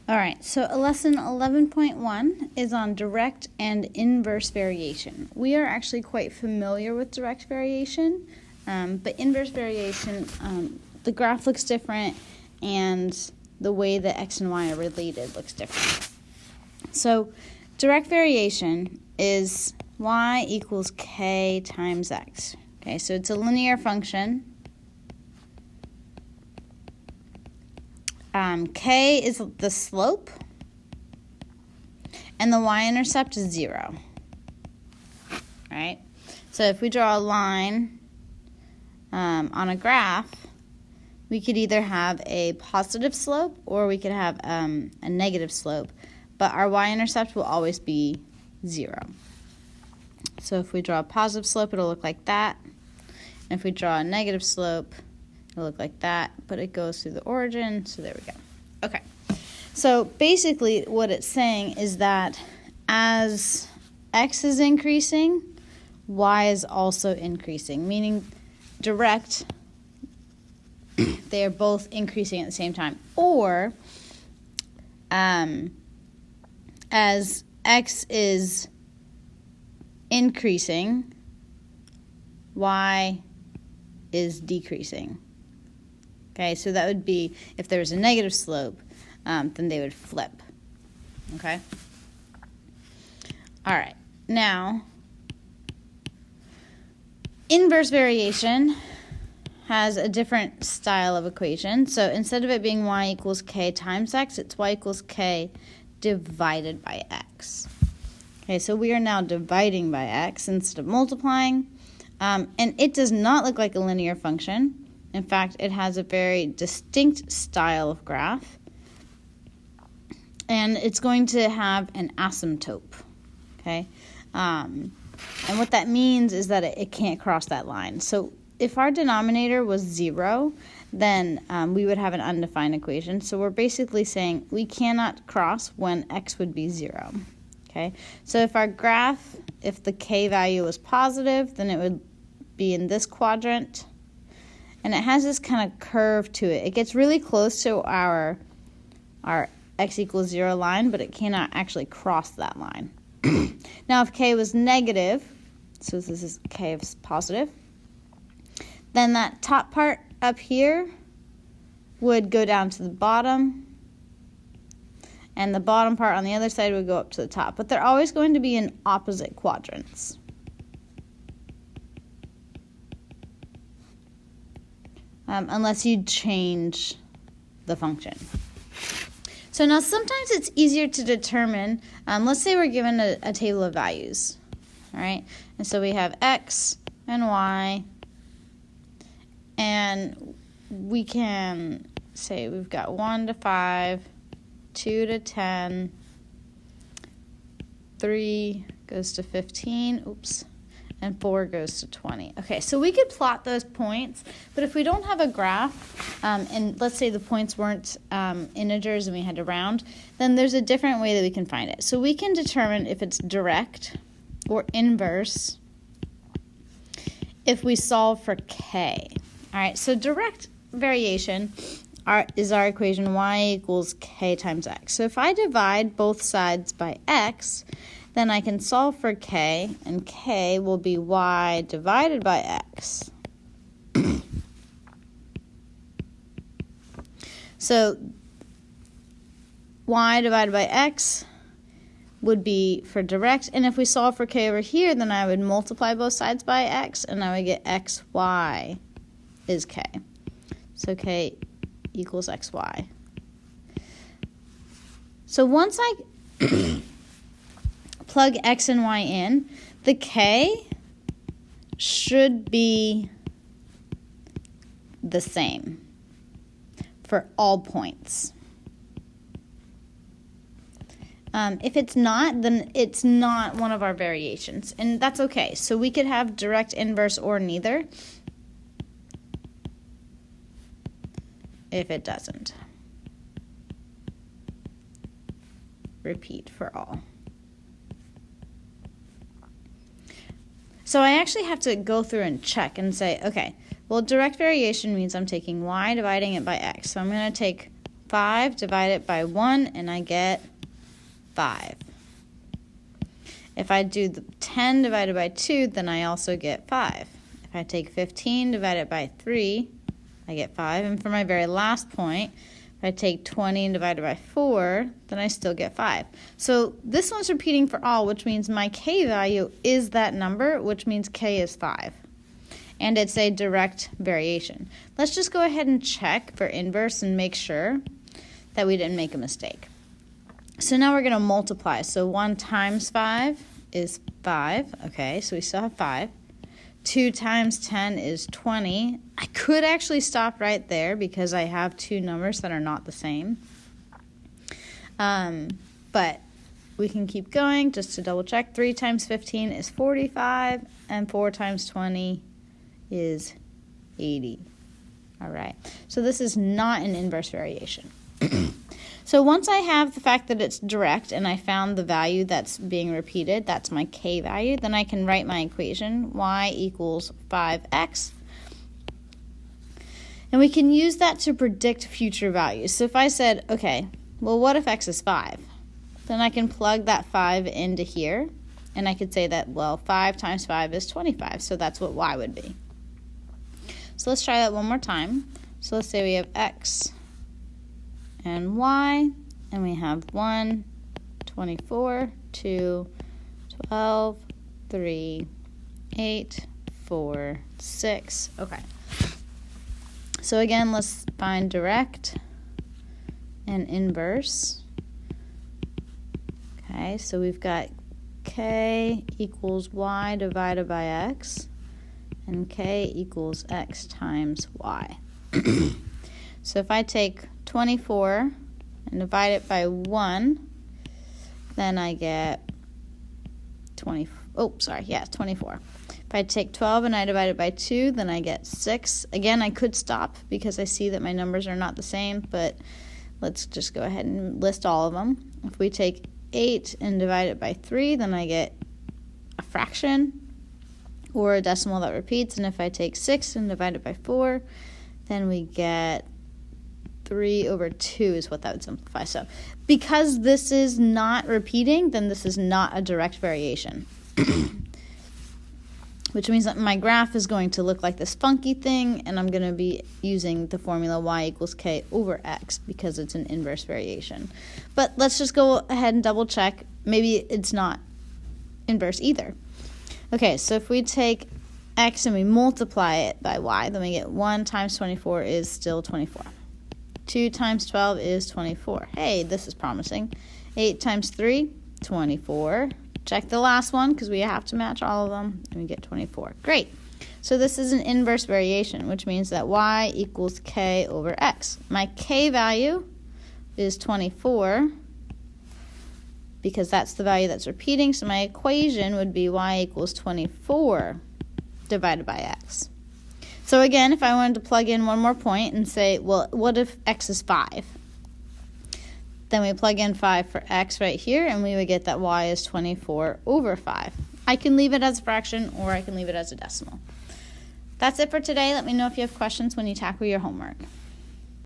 All right, so lesson 11.1 is on direct and inverse variation. We are actually quite familiar with direct variation, but inverse variation, the graph looks different and the way that x and y are related looks different. So direct variation is y equals k times x. Okay, so it's a linear function. K is the slope, and the y-intercept is 0. Right? So if we draw a line on a graph, we could either have a positive slope or we could have a negative slope, but our y-intercept will always be 0. So if we draw a positive slope, it'll look like that. And if we draw a negative slope, it'll look like that, but it goes through the origin, so there we go. Okay, so basically what it's saying is that as x is increasing, y is also increasing, meaning direct, they are both increasing at the same time. Or as x is increasing, y is decreasing. Okay, so that would be if there was a negative slope, then they would flip. Okay? All right, now, inverse variation has a different style of equation. So instead of it being y equals k times x, it's y equals k divided by x. Okay, so we are now dividing by x instead of multiplying. And it does not look like a linear function. In fact, it has a very distinct style of graph. And it's going to have an asymptote. Okay? And what that means is that it can't cross that line. So if our denominator was 0, then we would have an undefined equation. So we're basically saying we cannot cross when x would be 0. Okay? So if our graph, if the k value was positive, then it would be in this quadrant. And it has this kind of curve to it. It gets really close to our x equals 0 line, but it cannot actually cross that line. Now, if k was negative, so this is k is positive, then that top part up here would go down to the bottom, and the bottom part on the other side would go up to the top. But they're always going to be in opposite quadrants. Unless you change the function. So now sometimes it's easier to determine, let's say we're given a table of values, all right? And so we have x and y, and we can say we've got 1 to 5, 2 to 10, 3 goes to 15, and 4 goes to 20. Okay, so we could plot those points, but if we don't have a graph, and let's say the points weren't integers and we had to round, then there's a different way that we can find it. So we can determine if it's direct or inverse if we solve for k. All right, so direct variation is our equation y equals k times x. So if I divide both sides by x, then I can solve for k, and k will be y divided by x. So y divided by x would be for direct, and if we solve for k over here, then I would multiply both sides by x, and I would get xy is k. So k equals xy. So once I plug x and y in, the k should be the same for all points. If it's not, then it's not one of our variations, and that's okay. So we could have direct, inverse, or neither if it doesn't. Repeat for all. So I actually have to go through and check and say, okay, well, direct variation means I'm taking y, dividing it by x. So I'm going to take 5 divided by 1, and I get 5. If I do the 10 divided by 2, then I also get 5. If I take 15 divided by 3, I get 5. And for my very last point, if I take 20 and divide it by 4, then I still get 5. So this one's repeating for all, which means my k value is that number, which means k is 5. And it's a direct variation. Let's just go ahead and check for inverse and make sure that we didn't make a mistake. So now we're going to multiply. So 1 times 5 is 5. Okay, so we still have 5. 2 times 10 is 20. I could actually stop right there because I have two numbers that are not the same. But we can keep going just to double check. 3 times 15 is 45, and 4 times 20 is 80. All right, so this is not an inverse variation. So once I have the fact that it's direct and I found the value that's being repeated, that's my k value, then I can write my equation, y equals 5x. And we can use that to predict future values. So if I said, okay, well, what if x is 5? Then I can plug that 5 into here, and I could say that, well, 5 times 5 is 25, so that's what y would be. So let's try that one more time. So let's say we have x and y, and we have 1, 24, 2, 12, 3, 8, 4, 6. Okay. So again, let's find direct and inverse. Okay, so we've got k equals y divided by x, and k equals x times y. So if I take 24 and divide it by 1, then I get 24. If I take 12 and I divide it by 2, then I get 6. Again, I could stop because I see that my numbers are not the same, but let's just go ahead and list all of them. If we take 8 and divide it by 3, then I get a fraction or a decimal that repeats. And if I take 6 and divide it by 4, then we get 3 over 2 is what that would simplify. So because this is not repeating, then this is not a direct variation. Which means that my graph is going to look like this funky thing, and I'm going to be using the formula y equals k over x because it's an inverse variation. But let's just go ahead and double check. Maybe it's not inverse either. Okay, so if we take x and we multiply it by y, then we get 1 times 24 is still 24. 2 times 12 is 24. Hey, this is promising. 8 times 3, 24. Check the last one because we have to match all of them, and we get 24. Great. So this is an inverse variation, which means that y equals k over x. My k value is 24 because that's the value that's repeating, so my equation would be y equals 24 divided by x. So again, if I wanted to plug in one more point and say, well, what if x is 5? Then we plug in 5 for x right here, and we would get that y is 24 over 5. I can leave it as a fraction, or I can leave it as a decimal. That's it for today. Let me know if you have questions when you tackle your homework.